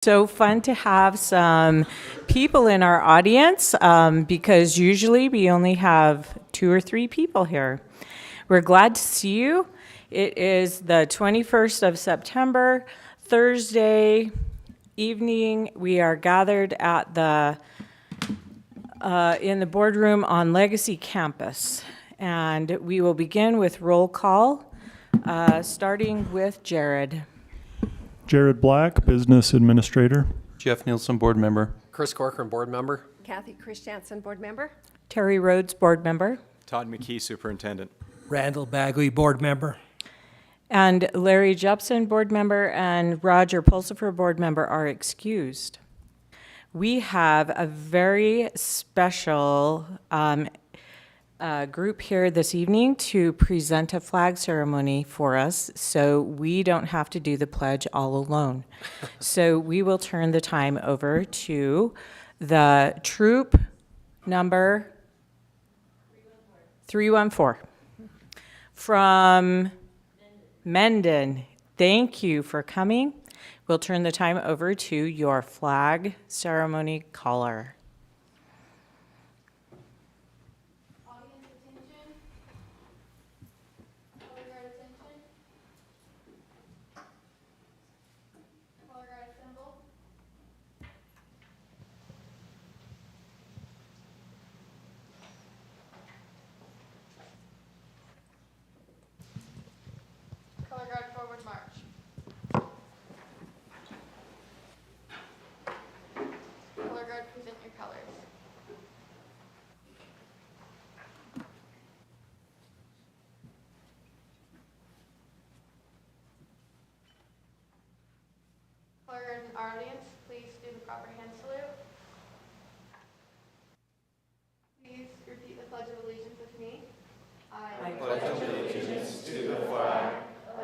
So fun to have some people in our audience because usually we only have 2 or 3 people here. We're glad to see you. It is the 21st of September, Thursday evening. We are gathered at in the boardroom on Legacy Campus. And we will begin with roll call, starting with Jared. Jared Black, Business Administrator. Jeff Nielsen, Board Member. Chris Corcoran, Board Member. Kathy Christiansen, Board Member. Terry Rhodes, Board Member. Todd McKee, Superintendent. Randall Bagley, Board Member. And Larry Jepson, Board Member, and Roger Pulsifer, Board Member, are excused. We have a very special group here this evening to present a flag ceremony for us, so we don't have to do the pledge all alone. So we will turn the time over to the troop number 314 from Mendon. Thank you for coming. We'll turn the time over to your flag ceremony caller. Color guard forward march. Color guard present your colors. Color guard and our audience, please do the proper hand salute. Please repeat the Pledge of Allegiance with me. I pledge allegiance to the flag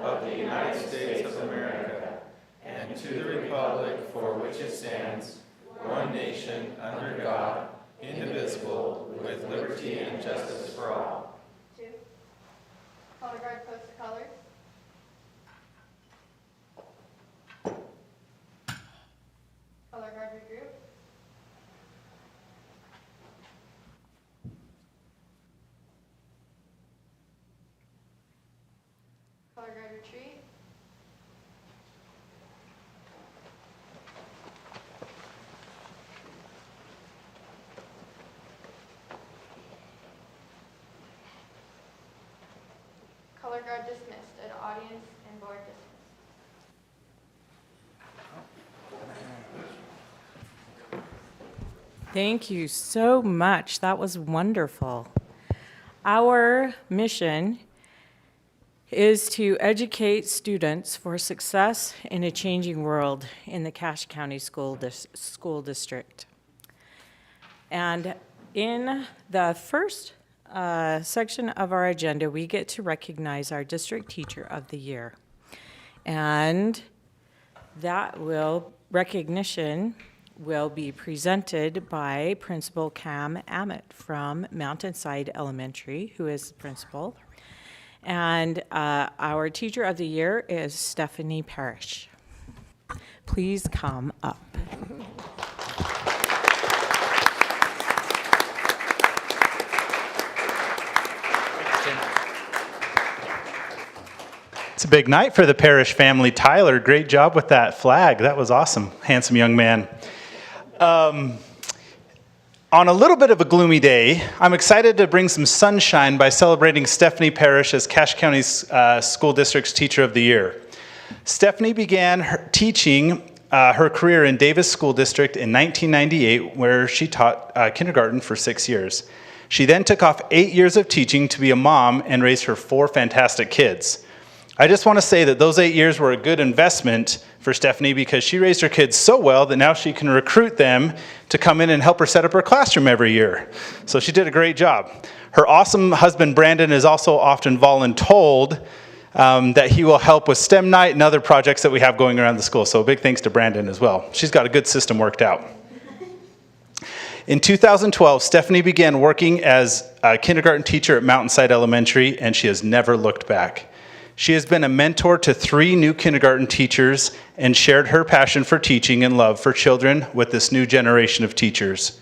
of the United States of America and to the republic for which it stands, one nation, under God, indivisible, with liberty and justice for all. 2. Color guard post the colors. Color guard regroup. Color guard retreat. Color guard dismissed, and audience and board dismissed. Thank you so much. That was wonderful. Our mission is to educate students for success in a changing world in the Cache County School District. And in the first section of our agenda, we get to recognize our District Teacher of the Year. And that recognition will be presented by Principal Cam Ammett from Mountainside Elementary, who is the principal. And our Teacher of the Year is Stephanie Parrish. Please come up. It's a big night for the Parrish family. Tyler, great job with that flag. That was awesome. Handsome young man. On a little bit of a gloomy day, I'm excited to bring some sunshine by celebrating Stephanie Parrish as Cache County's School District's Teacher of the Year. Stephanie began teaching her career in Davis School District in 1998, where she taught kindergarten for 6 years. She then took off 8 years of teaching to be a mom and raise her 4 fantastic kids. I just want to say that those 8 years were a good investment for Stephanie because she raised her kids so well that now she can recruit them to come in and help her set up her classroom every year. So she did a great job. Her awesome husband, Brandon, is also often voluntold that he will help with STEM night and other projects that we have going around the school. So a big thanks to Brandon as well. She's got a good system worked out. In 2012, Stephanie began working as a kindergarten teacher at Mountainside Elementary, and she has never looked back. She has been a mentor to 3 new kindergarten teachers and shared her passion for teaching and love for children with this new generation of teachers.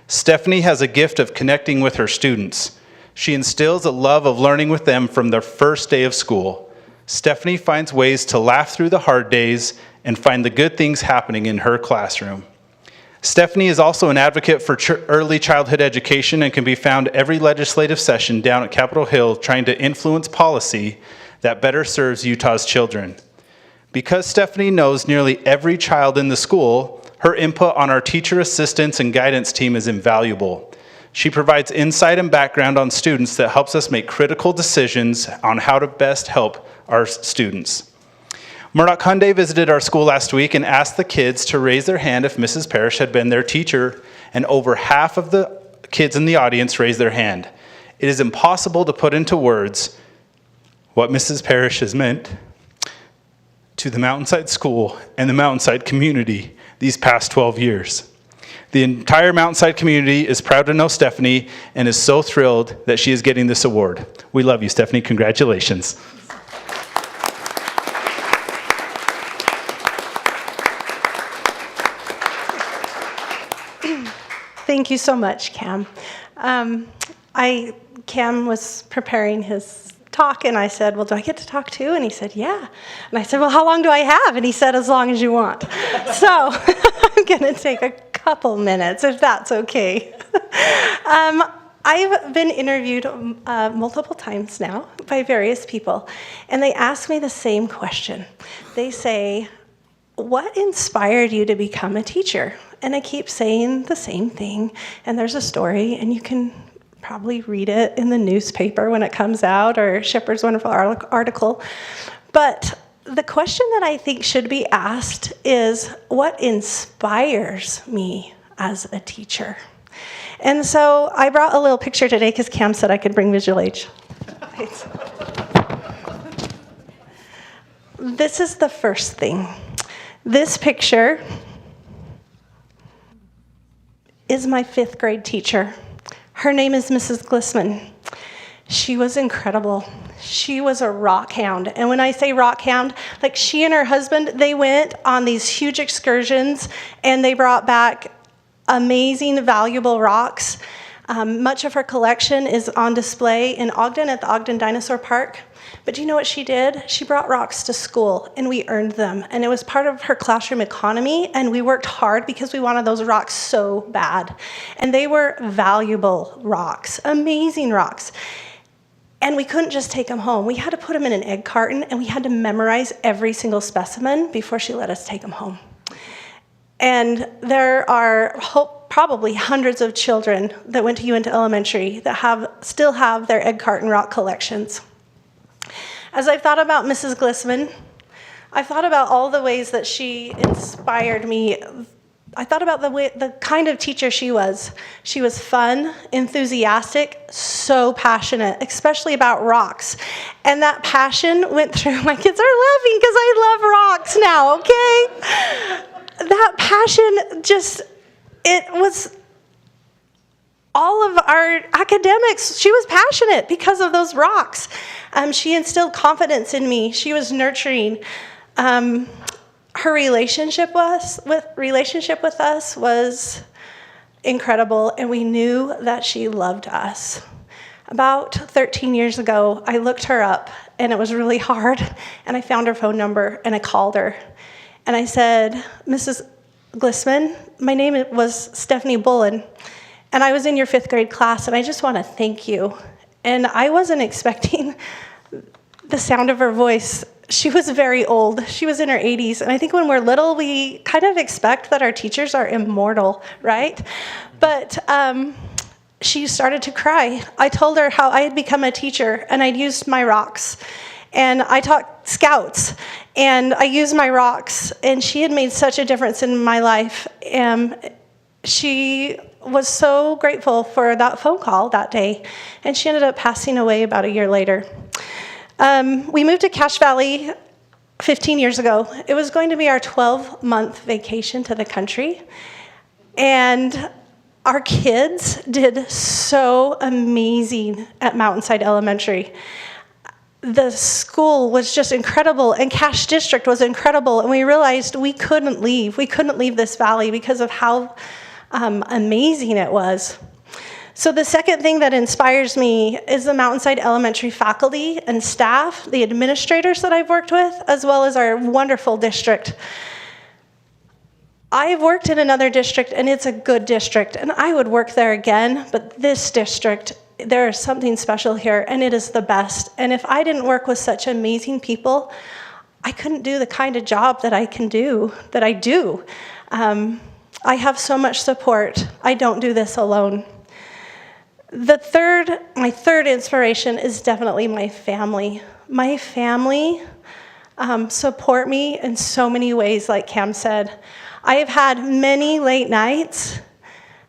Stephanie has a gift of connecting with her students. She instills a love of learning with them from their first day of school. Stephanie finds ways to laugh through the hard days and find the good things happening in her classroom. Stephanie is also an advocate for early childhood education and can be found every legislative session down at Capitol Hill trying to influence policy that better serves Utah's children. Because Stephanie knows nearly every child in the school, her input on our teacher assistance and guidance team is invaluable. She provides insight and background on students that helps us make critical decisions on how to best help our students. Murdoch Hyundai visited our school last week and asked the kids to raise their hand if Mrs. Parrish had been their teacher, and over half of the kids in the audience raised their hand. It is impossible to put into words what Mrs. Parrish has meant to the Mountainside School and the Mountainside community these past 12 years. The entire Mountainside community is proud to know Stephanie and is so thrilled that she is getting this award. We love you, Stephanie. Congratulations. Thank you so much, Cam. Cam was preparing his talk, and I said, well, do I get to talk too? And he said, yeah. And I said, well, how long do I have? And he said, as long as you want. So I'm going to take a couple minutes, if that's okay. I've been interviewed multiple times now by various people, and they ask me the same question. They say, what inspired you to become a teacher? And I keep saying the same thing, and there's a story, and you can probably read it in the newspaper when it comes out, or Shepherd's wonderful article. But the question that I think should be asked is, what inspires me as a teacher? And so I brought a little picture today because Cam said I could bring visual age. This is the first thing. This picture is my 5th grade teacher. Her name is Mrs. Glissman. She was incredible. She was a rock hound. And when I say rock hound, like she and her husband, they went on these huge excursions and they brought back amazing, valuable rocks. Much of her collection is on display in Ogden at the Ogden Dinosaur Park. But do you know what she did? She brought rocks to school, and we earned them. And it was part of her classroom economy, and we worked hard because we wanted those rocks so bad. And they were valuable rocks, amazing rocks. And we couldn't just take them home. We had to put them in an egg carton, and we had to memorize every single specimen before she let us take them home. And there are probably hundreds of children that went to Uinta Elementary that still have their egg carton rock collections. As I've thought about Mrs. Glissman, I've thought about all the ways that she inspired me. I thought about the kind of teacher she was. She was fun, enthusiastic, so passionate, especially about rocks. And that passion went through, my kids are laughing because I love rocks now, okay? That passion it was all of our academics. She was passionate because of those rocks. She instilled confidence in me. She was nurturing. Her relationship with us was incredible, and we knew that she loved us. About 13 years ago, I looked her up, and it was really hard, and I found her phone number, and I called her. And I said, Mrs. Glissman, my name was Stephanie Bullen, and I was in your 5th grade class, and I just want to thank you. And I wasn't expecting the sound of her voice. She was very old. She was in her 80s. And I think when we're little, we kind of expect that our teachers are immortal, right? But she started to cry. I told her how I had become a teacher, and I'd used my rocks. And I taught scouts, and I used my rocks. And she had made such a difference in my life. She was so grateful for that phone call that day, and she ended up passing away about a year later. We moved to Cache Valley 15 years ago. It was going to be our 12-month vacation to the country, and our kids did so amazing at Mountainside Elementary. the school was just incredible, and Cache District was incredible, and we realized we couldn't leave. We couldn't leave this valley because of how amazing it was. So the second thing that inspires me is the Mountainside Elementary faculty and staff, the administrators that I've worked with, as well as our wonderful district. I've worked in another district, and it's a good district, and I would work there again, but this district, there is something special here, and it is the best. And if I didn't work with such amazing people, I couldn't do the kind of job that I do. I have so much support. I don't do this alone. My third inspiration is definitely my family. My family support me in so many ways, like Cam said. I have had many late nights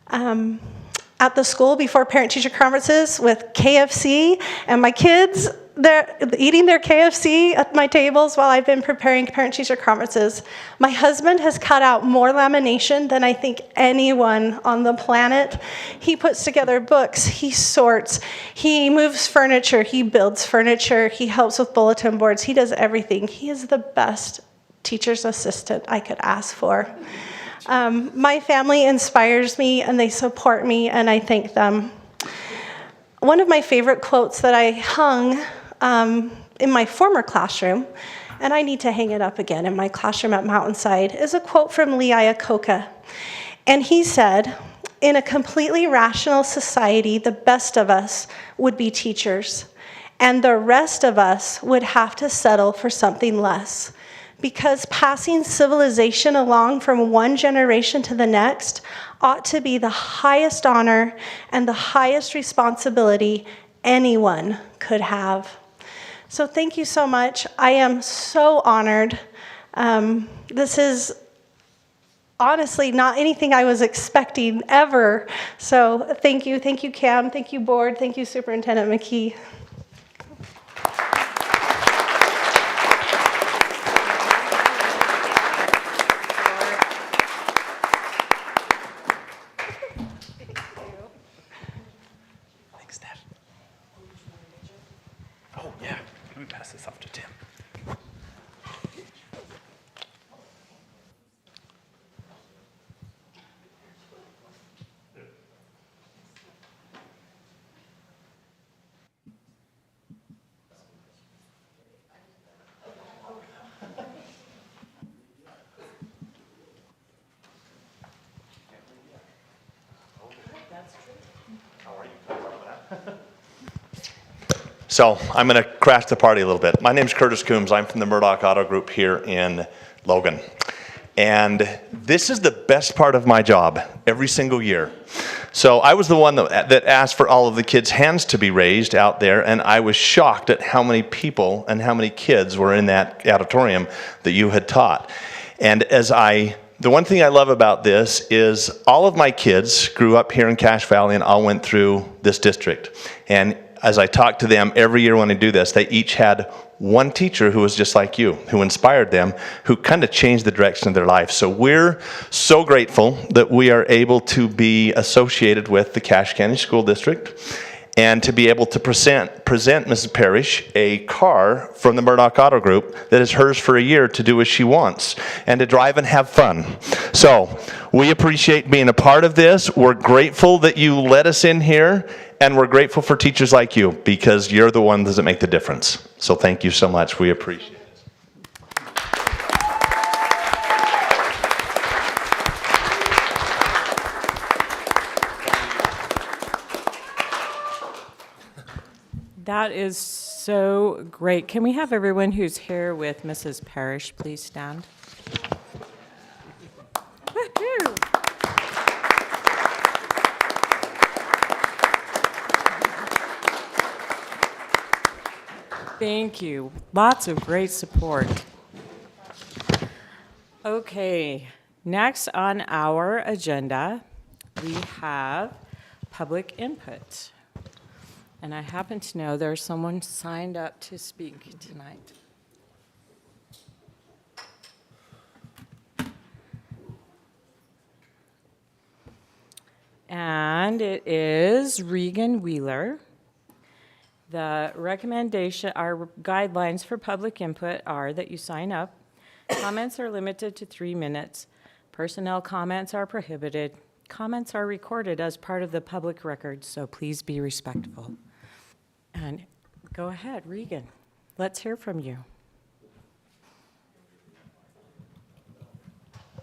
at the school before parent-teacher conferences with KFC, and my kids, they're eating their KFC at my tables while I've been preparing parent-teacher conferences. My husband has cut out more lamination than I think anyone on the planet. He puts together books, he sorts, he moves furniture, he builds furniture, he helps with bulletin boards, he does everything. He is the best teacher's assistant I could ask for. My family inspires me, and they support me, and I thank them. One of my favorite quotes that I hung in my former classroom, and I need to hang it up again in my classroom at Mountainside, is a quote from Lee Iacocca. And he said, "In a completely rational society, the best of us would be teachers, and the rest of us would have to settle for something less. Because passing civilization along from one generation to the next ought to be the highest honor and the highest responsibility anyone could have." So thank you so much. I am so honored. This is honestly not anything I was expecting ever. So thank you, Cam, thank you, board, thank you, Superintendent McKee. Oh, yeah. Let me pass this off to Tim. So I'm going to crash the party a little bit. My name's Curtis Coombs. I'm from the Murdoch Auto Group here in Logan. And this is the best part of my job every single year. So I was the one that asked for all of the kids' hands to be raised out there, and I was shocked at how many people and how many kids were in that auditorium that you had taught. And the one thing I love about this is all of my kids grew up here in Cache Valley and all went through this district. And as I talk to them every year when I do this, they each had one teacher who was just like you, who inspired them, who kind of changed the direction of their life. So we're so grateful that we are able to be associated with the Cache County School District and to be able to present Mrs. Parrish a car from the Murdoch Auto Group that is hers for a year to do as she wants and to drive and have fun. So we appreciate being a part of this. We're grateful that you let us in here, and we're grateful for teachers like you because you're the ones that make the difference. So thank you so much. We appreciate it. That is so great. Can we have everyone who's here with Mrs. Parrish please stand? Woo-hoo. Thank you. Lots of great support. Okay, next on our agenda, we have public input. And I happen to know there's someone signed up to speak tonight. And it is Regan Wheeler. The recommendation, our guidelines for public input are that you sign up. Comments are limited to 3 minutes. Personnel comments are prohibited. Comments are recorded as part of the public record, so please be respectful. And go ahead, Regan. Let's hear from you.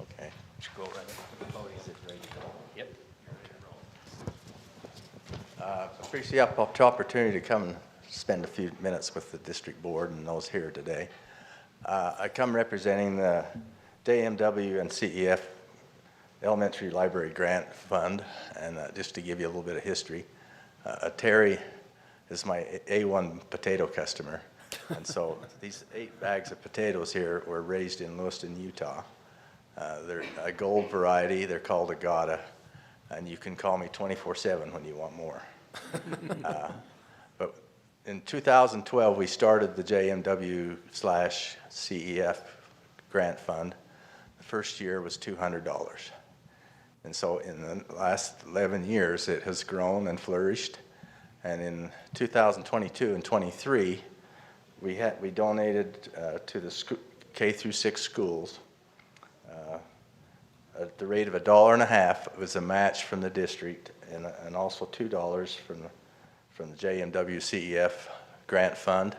Okay. Just go right up. Oh, is it ready to go? Yep. Appreciate the opportunity to come and spend a few minutes with the district board and those here today. I come representing the JMW and CEF Elementary Library Grant Fund, and just to give you a little bit of history, Terry is my A1 potato customer, and so these 8 bags of potatoes here were raised in Lewiston, Utah. They're a gold variety. They're called Agata, and you can call me 24/7 when you want more. But in 2012, we started the JMW/CEF grant fund. The first year was $200. And so in the last 11 years, it has grown and flourished. And in 2022 and 23, we donated to the K through 6 schools at the rate of $1.50. It was a match from the district, and also $2 from the JMW CEF grant fund,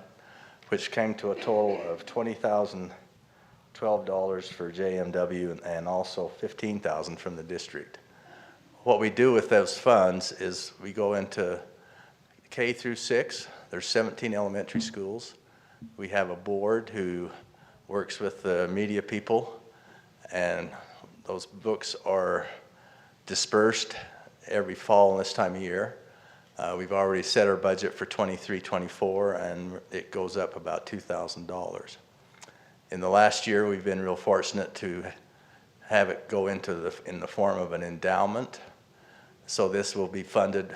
which came to a total of $20,012 for JMW and also $15,000 from the district. What we do with those funds is we go into K through 6. There's 17 elementary schools. We have a board who works with the media people, and those books are dispersed every fall this time of year. We've already set our budget for 23-24, and it goes up about $2,000. In the last year, we've been real fortunate to have it go in the form of an endowment. So this will be funded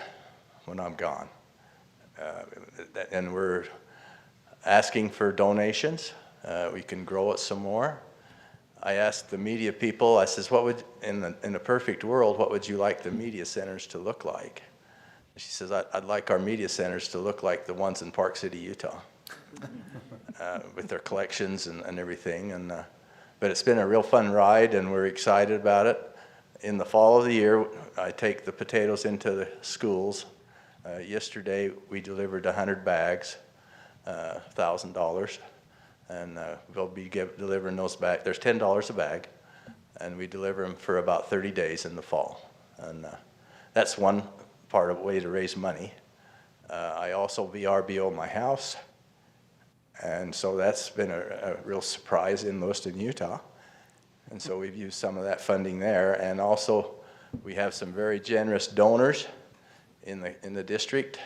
when I'm gone. And we're asking for donations. We can grow it some more. I asked the media people, I says, in a perfect world, what would you like the media centers to look like? She says, I'd like our media centers to look like the ones in Park City, Utah, with their collections and everything. But it's been a real fun ride, and we're excited about it. In the fall of the year, I take the potatoes into the schools. Yesterday, we delivered 100 bags, $1,000, and we'll be delivering those back. There's $10 a bag, and we deliver them for about 30 days in the fall. And that's one part of a way to raise money. I also VRBO my house, and so that's been a real surprise in Lewiston, Utah. And so we've used some of that funding there, and also we have some very generous donors in the district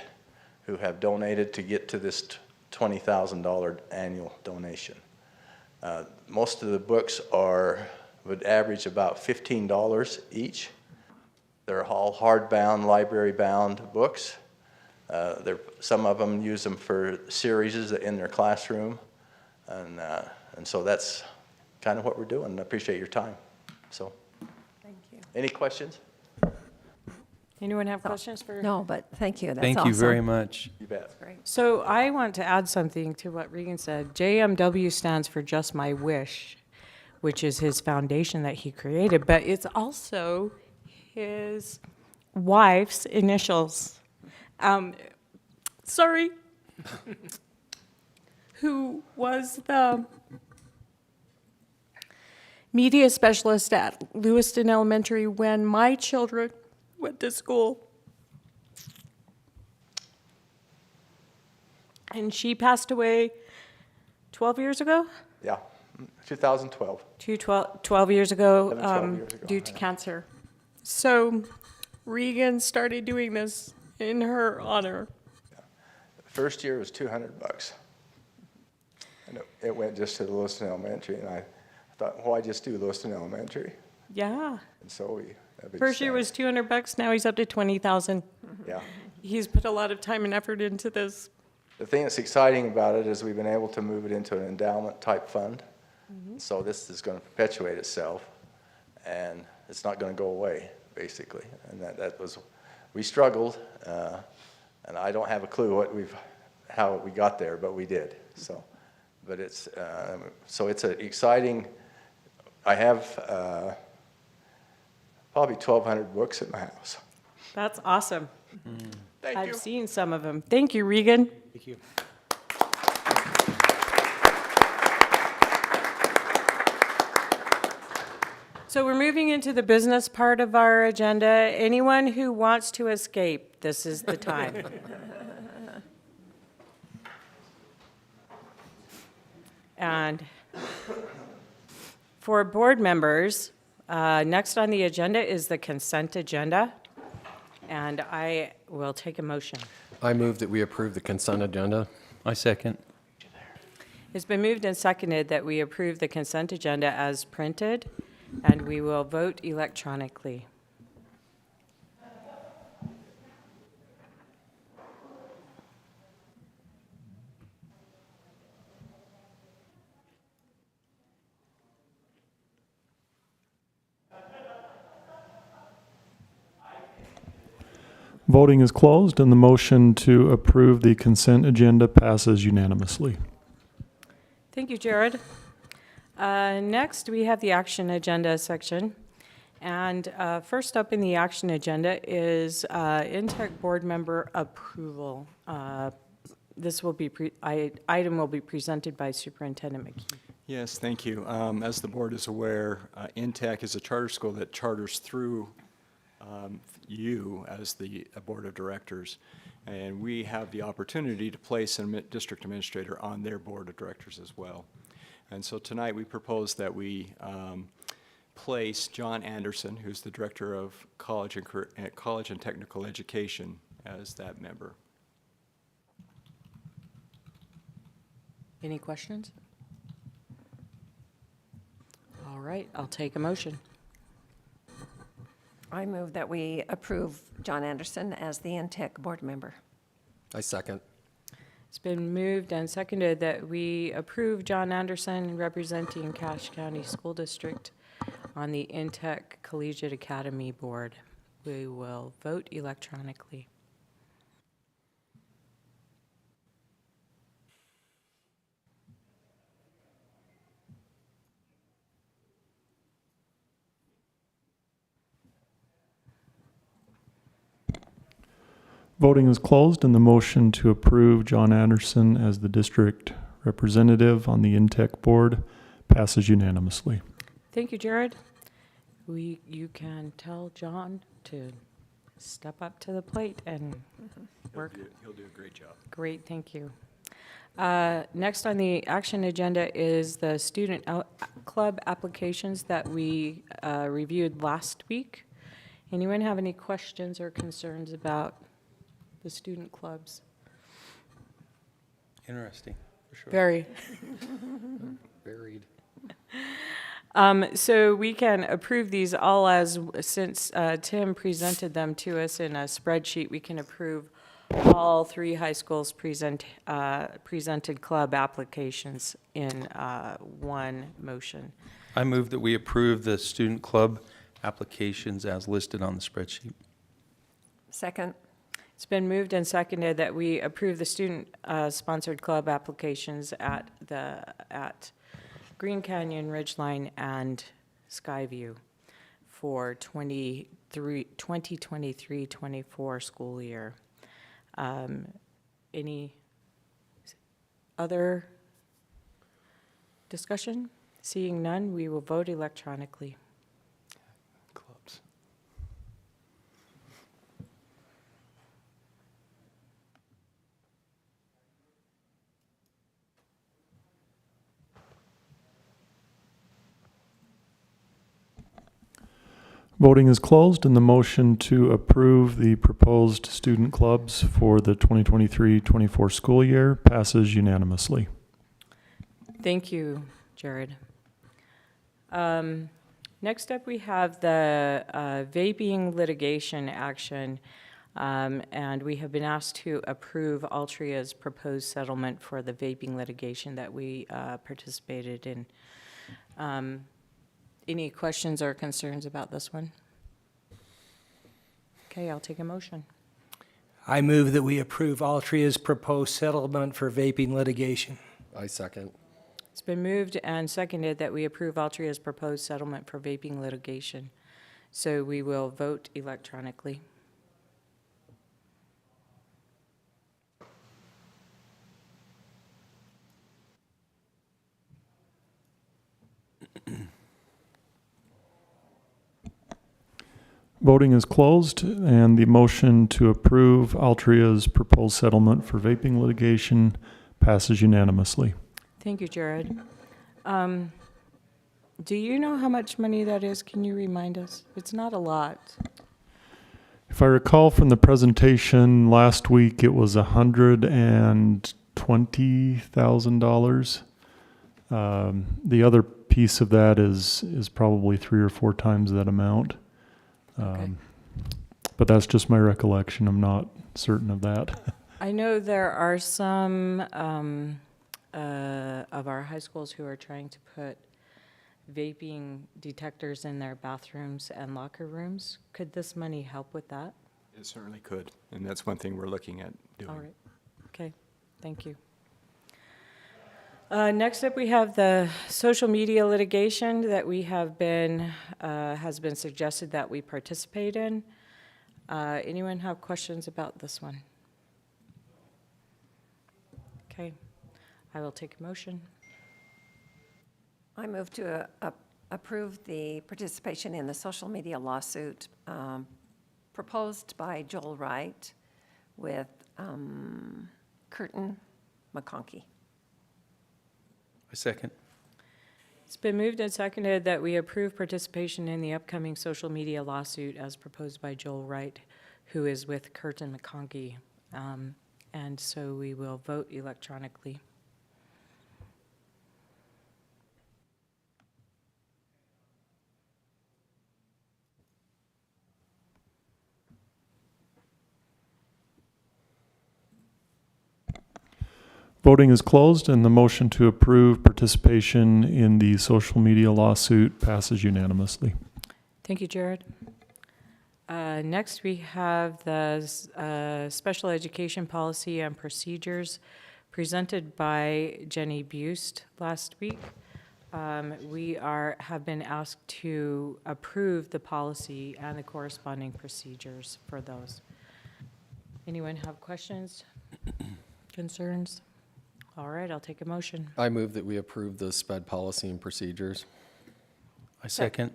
who have donated to get to this $20,000 annual donation. Most of the books would average about $15 each. They're all hardbound, library-bound books. Some of them use them for series in their classroom, and so that's kind of what we're doing. I appreciate your time. So, Thank you. any questions? Anyone have questions for? No, but thank you. That's Thank you very much. You bet. So I want to add something to what Regan said. JMW stands for Just My Wish, which is his foundation that he created, but it's also his wife's initials. Sorry. Who was the media specialist at Lewiston Elementary when my children went to school. And she passed away 12 years ago? Yeah, 2012. 12 years ago, 12 years ago, due to yeah. cancer. So Regan started doing this in her honor. The first year was $200. And it went just to the Lewiston Elementary, and I thought, why just do Lewiston Elementary? Yeah. And so we First year was $200, now he's up to 20,000. Yeah. He's put a lot of time and effort into this. The thing that's exciting about it is we've been able to move it into an endowment type fund. So this is going to perpetuate itself, and it's not going to go away, basically. And that was, we struggled, and I don't have a clue what we've how we got there, but we did. So, but it's an exciting. I have probably 1,200 books at my house. That's awesome. Thank I've you. seen some of them. Thank you, Regan. Thank you. So we're moving into the business part of our agenda. Anyone who wants to escape, this is the time. And for board members, next on the agenda is the consent agenda. And I will take a motion. I move that we approve the consent agenda. I second. It's been moved and seconded that we approve the consent agenda as printed, and we will vote electronically. Voting is closed and the motion to approve the consent agenda passes unanimously. Thank you, Jared. Next, we have the action agenda section. And first up in the action agenda is InTech board member approval. This will be item will be presented by Superintendent McKee. Yes, thank you. As the board is aware, InTech is a charter school that charters through you as the board of directors, and we have the opportunity to place a district administrator on their board of directors as well. And so tonight we propose that we place John Anderson, who's the director of college and technical education, as that member. Any questions? All right, I'll take a motion. I move that we approve John Anderson as the InTech board member. I second. It's been moved and seconded that we approve John Anderson representing Cache County School District on the InTech Collegiate Academy Board. We will vote electronically. Voting is closed and the motion to approve John Anderson as the district representative on the InTech board passes unanimously. Thank you, Jared. You can tell John to step up to the plate and work. He'll do a great job. Great, thank you. Next on the action agenda is the student club applications that we reviewed last week. Anyone have any questions or concerns about the student clubs? Interesting, for sure. Very. Varied. So we can approve these all since Tim presented them to us in a spreadsheet, we can approve all three high schools presented club applications in one motion. I move that we approve the student club applications as listed on the spreadsheet. Second. It's been moved and seconded that we approve the student-sponsored club applications at Green Canyon, Ridgeline, and Skyview for 2023-24 school year. Any other discussion? Seeing none, we will vote electronically. Clubs. Voting is closed and the motion to approve the proposed student clubs for the 2023-24 school year passes unanimously. Thank you, Jared. Next up, we have the vaping litigation action, and we have been asked to approve Altria's proposed settlement for the vaping litigation that we participated in. Any questions or concerns about this one? Okay, I'll take a motion. I move that we approve Altria's proposed settlement for vaping litigation. I second. It's been moved and seconded that we approve Altria's proposed settlement for vaping litigation. So we will vote electronically. Voting is closed, and the motion to approve Altria's proposed settlement for vaping litigation passes unanimously. Thank you, Jared. Do you know how much money that is? Can you remind us? It's not a lot. If I recall from the presentation last week, it was $120,000. The other piece of that is probably 3 or 4 times that amount. Okay. But that's just my recollection. I'm not certain of that. I know there are some of our high schools who are trying to put vaping detectors in their bathrooms and locker rooms. Could this money help with that? It certainly could, and that's one thing we're looking at doing. All right. Okay. Thank you. Next up, we have the social media litigation that we have been, has been suggested that we participate in. Anyone have questions about this one? Okay. I will take a motion. I move to approve the participation in the social media lawsuit proposed by Joel Wright with Curtin McConkie. I second. It's been moved and seconded that we approve participation in the upcoming social media lawsuit as proposed by Joel Wright, who is with Curtin McConkie. And so we will vote electronically. Voting is closed, and the motion to approve participation in the social media lawsuit passes unanimously. Thank you, Jared. Next, we have the special education policy and procedures presented by Jenny Bust last week. We have been asked to approve the policy and the corresponding procedures for those. Anyone have questions, concerns? All right, I'll take a motion. I move that we approve the SPED policy and procedures. I second.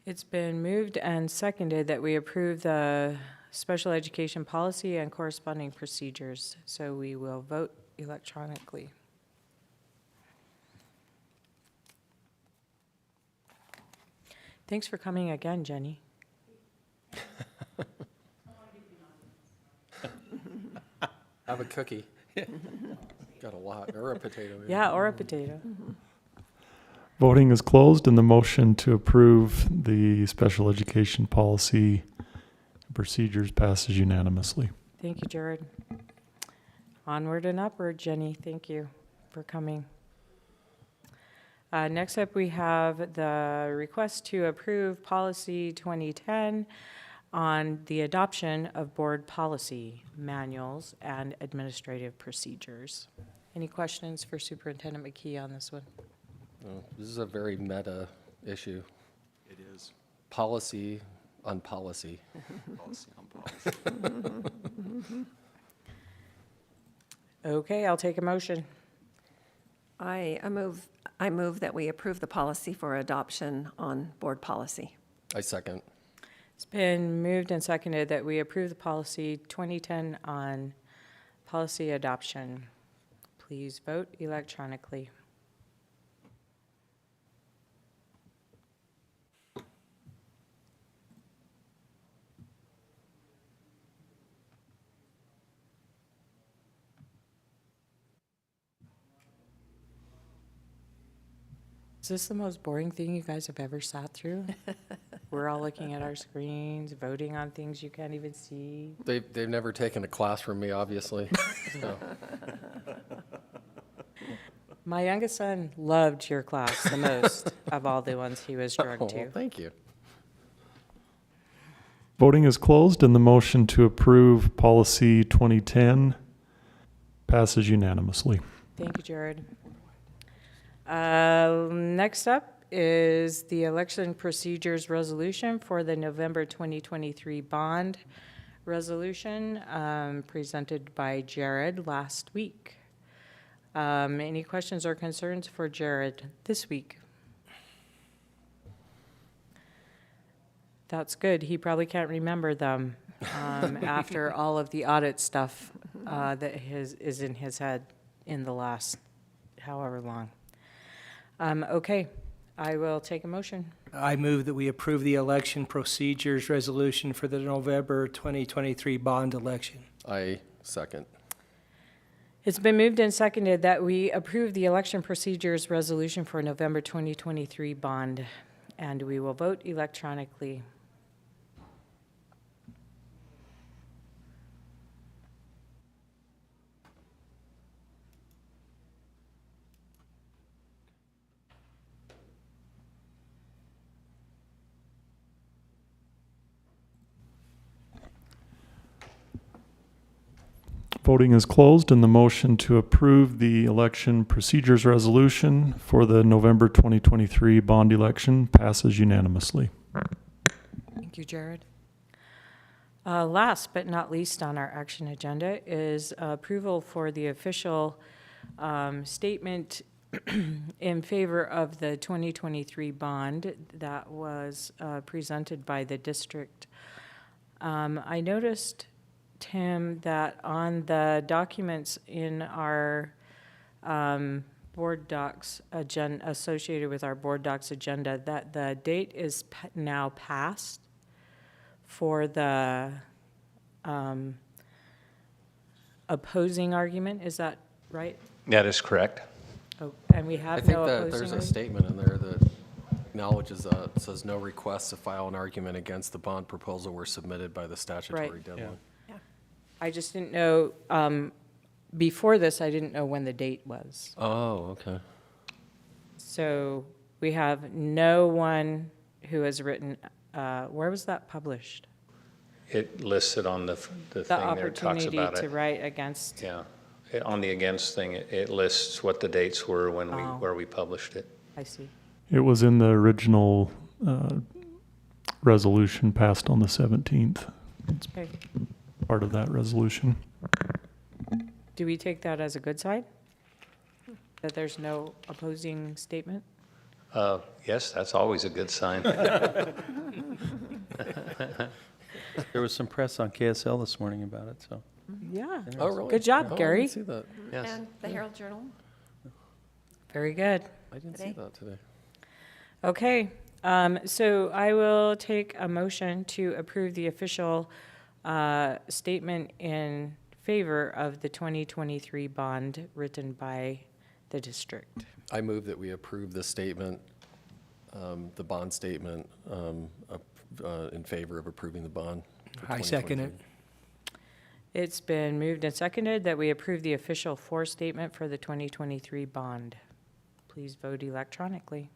It's been moved and seconded that we approve the special education policy and corresponding procedures. So we will vote electronically. Thanks for coming again, Jenny. Have a cookie. Got a lot, or a potato. maybe. Yeah, or a potato. Voting is closed, and the motion to approve the special education policy and procedures passes unanimously. Thank you, Jared. Onward and upward, Jenny. Thank you for coming. Next up, we have the request to approve policy 2010 on the adoption of board policy manuals and administrative procedures. Any questions for Superintendent McKee on this one? Oh, this is a very meta issue. It is. Policy on policy. Policy on policy. Okay, I'll take a motion. I move that we approve the policy for adoption on board policy. I second. It's been moved and seconded that we approve the policy 2010 on policy adoption. Please vote electronically. Is this the most boring thing you guys have ever sat through? We're all looking at our screens, voting on things you can't even see. They've never taken a class from me, obviously. So. My youngest son loved your class the most of all the ones he was drugged Oh, to. thank you. Voting is closed and the motion to approve policy 2010 passes unanimously. Thank you, Jared. Next up is the election procedures resolution for the November 2023 bond resolution presented by Jared last week. Any questions or concerns for Jared this week? That's good. He probably can't remember them after all of the audit stuff that is in his head in the last however long. Okay, I will take a motion. I move that we approve the election procedures resolution for the November 2023 bond election. I second. It's been moved and seconded that we approve the election procedures resolution for November 2023 bond, and we will vote electronically. Voting is closed and the motion to approve the election procedures resolution for the November 2023 bond election passes unanimously. Thank you, Jared. Last but not least on our action agenda is approval for the official statement in favor of the 2023 bond that was presented by the district. I noticed, Tim, that on the documents in our board docs agenda, associated with our board docs agenda, that the date is now passed for the opposing argument. Is that right? That is correct. Oh, and we have I think no that opposing there's a argument? statement in there that acknowledges, says no requests to file an argument against the bond proposal were submitted by the statutory Right. deadline. I just didn't know, before this, I didn't know when the date was. Oh, okay. So we have no one who has written, where was that published? It lists it on the The thing there, it talks opportunity about to it. write against, Yeah, on the against thing, it lists what the dates were when we, Oh. where we published it. I see. It was in the original resolution passed on the 17th. It's Okay. part of that resolution. Do we take that as a good sign? That there's no opposing statement? Yes, that's always a good sign. There was some press on KSL this morning about it, so. Yeah. Oh, really? Good job, Oh, I Gary. didn't see that. Yes. And the Herald Journal Very good. I didn't see Today? that today. Okay, so I will take a motion to approve the official statement in favor of the 2023 bond written by the district. I move that we approve the statement, the bond statement, in favor of approving the bond. for I second it. 2023. It's been moved and seconded that we approve the official for statement for the 2023 bond. Please vote electronically.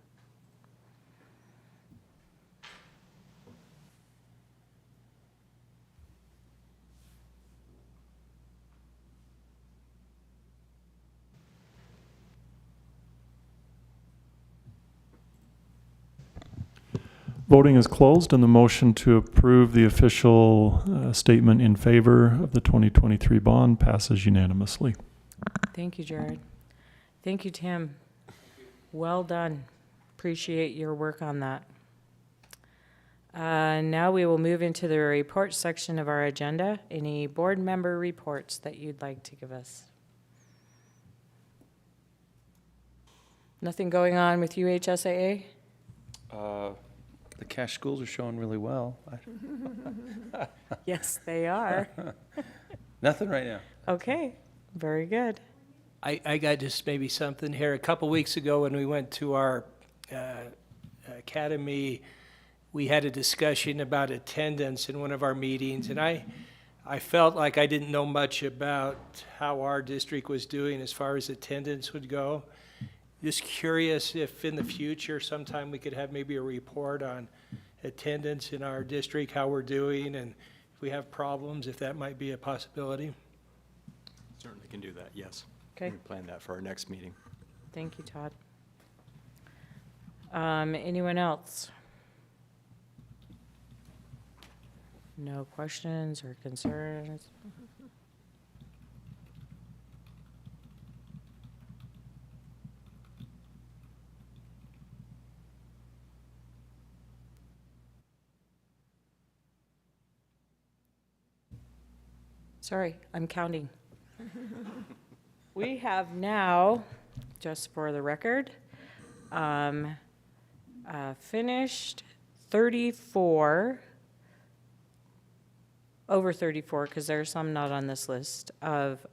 Voting is closed and the motion to approve the official statement in favor of the 2023 bond passes unanimously. Thank you, Jared. Thank you, Tim. Well done. Appreciate your work on that. Now we will move into the report section of our agenda. Any board member reports that you'd like to give us? Nothing going on with UHSAA? The cash schools are showing really well. Yes, they are. Nothing right now. Okay, very good. I got just maybe something here. A couple weeks ago when we went to our academy, we had a discussion about attendance in one of our meetings, and I felt like I didn't know much about how our district was doing as far as attendance would go. Just curious if in the future sometime we could have maybe a report on attendance in our district, how we're doing, and if we have problems, if that might be a possibility. Certainly can do that, yes. Okay. We plan that for our next meeting. Thank you, Todd. Anyone else? No questions or concerns? Sorry, I'm counting. We have now, just for the record, finished 34, over 34, because there are some not on this list, of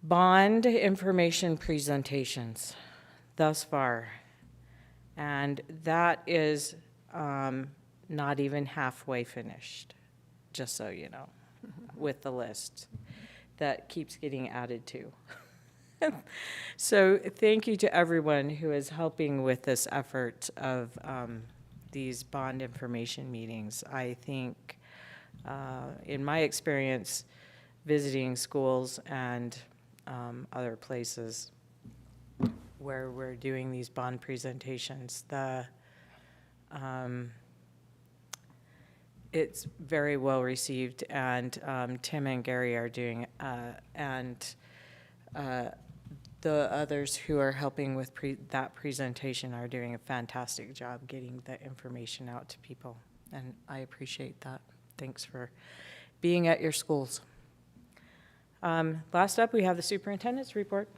bond information presentations thus far. And that is not even halfway finished, just so you know, with the list that keeps getting added to. So thank you to everyone who is helping with this effort of these bond information meetings. I think, in my experience, visiting schools and other places where we're doing these bond presentations, it's very well received, and Tim and Gary are doing, and the others who are helping with that presentation are doing a fantastic job getting the information out to people, and I appreciate that. Thanks for being at your schools. Last up, we have the superintendent's report.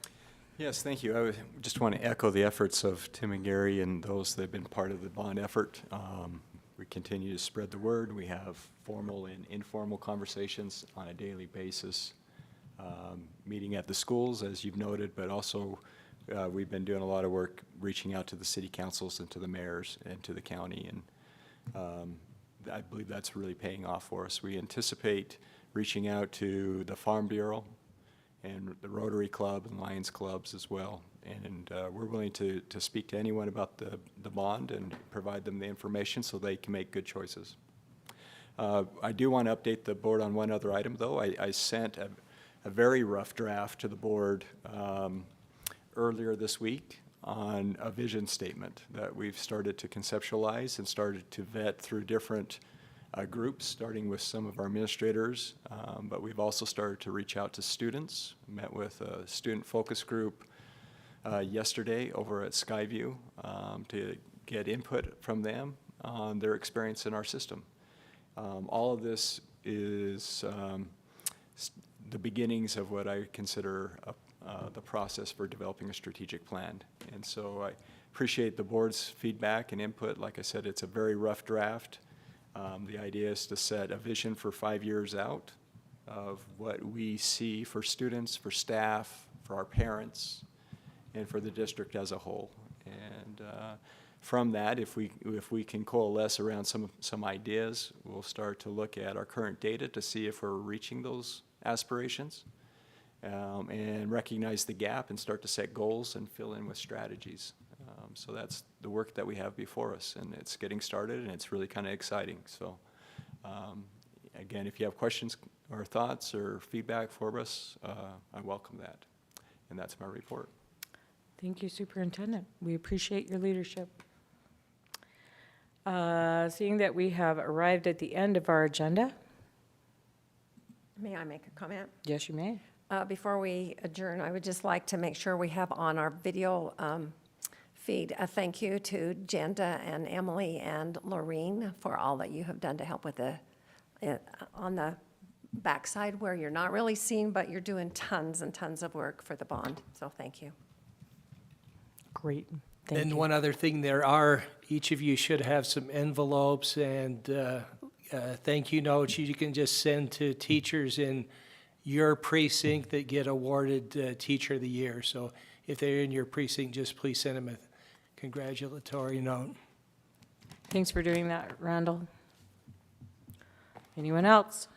Yes, thank you. I just want to echo the efforts of Tim and Gary and those that have been part of the bond effort. We continue to spread the word. We have formal and informal conversations on a daily basis, meeting at the schools, as you've noted, but also we've been doing a lot of work reaching out to the city councils and to the mayors and to the county, and I believe that's really paying off for us. We anticipate reaching out to the Farm Bureau and the Rotary Club and Lions Clubs as well. And we're willing to speak to anyone about the bond and provide them the information so they can make good choices. I do want to update the board on one other item, though. I sent a very rough draft to the board earlier this week on a vision statement that we've started to conceptualize and started to vet through different groups, starting with some of our administrators, but we've also started to reach out to students. Met with a student focus group yesterday over at Skyview to get input from them on their experience in our system. All of this is the beginnings of what I consider the process for developing a strategic plan. And so I appreciate the board's feedback and input. Like I said, it's a very rough draft. The idea is to set a vision for 5 years out of what we see for students, for staff, for our parents, and for the district as a whole. And from that, if we can coalesce around some ideas, we'll start to look at our current data to see if we're reaching those aspirations, and recognize the gap and start to set goals and fill in with strategies. So that's the work that we have before us, and it's getting started, and it's really kind of exciting. So again, if you have questions or thoughts or feedback for us, I welcome that. And that's my report. Thank you, Superintendent. We appreciate your leadership. Seeing that we have arrived at the end of our agenda. May I make a comment? Yes, you may. Before we adjourn, I would just like to make sure we have on our video feed a thank you to Jenda and Emily and Laureen for all that you have done to help with on the backside where you're not really seen, but you're doing tons and tons of work for the bond. So thank you. Great. Thank And you. one other thing, each of you should have some envelopes and thank you notes you can just send to teachers in your precinct that get awarded Teacher of the Year. So if they're in your precinct, just please send them a congratulatory note. Thanks for doing that, Randall. Anyone else?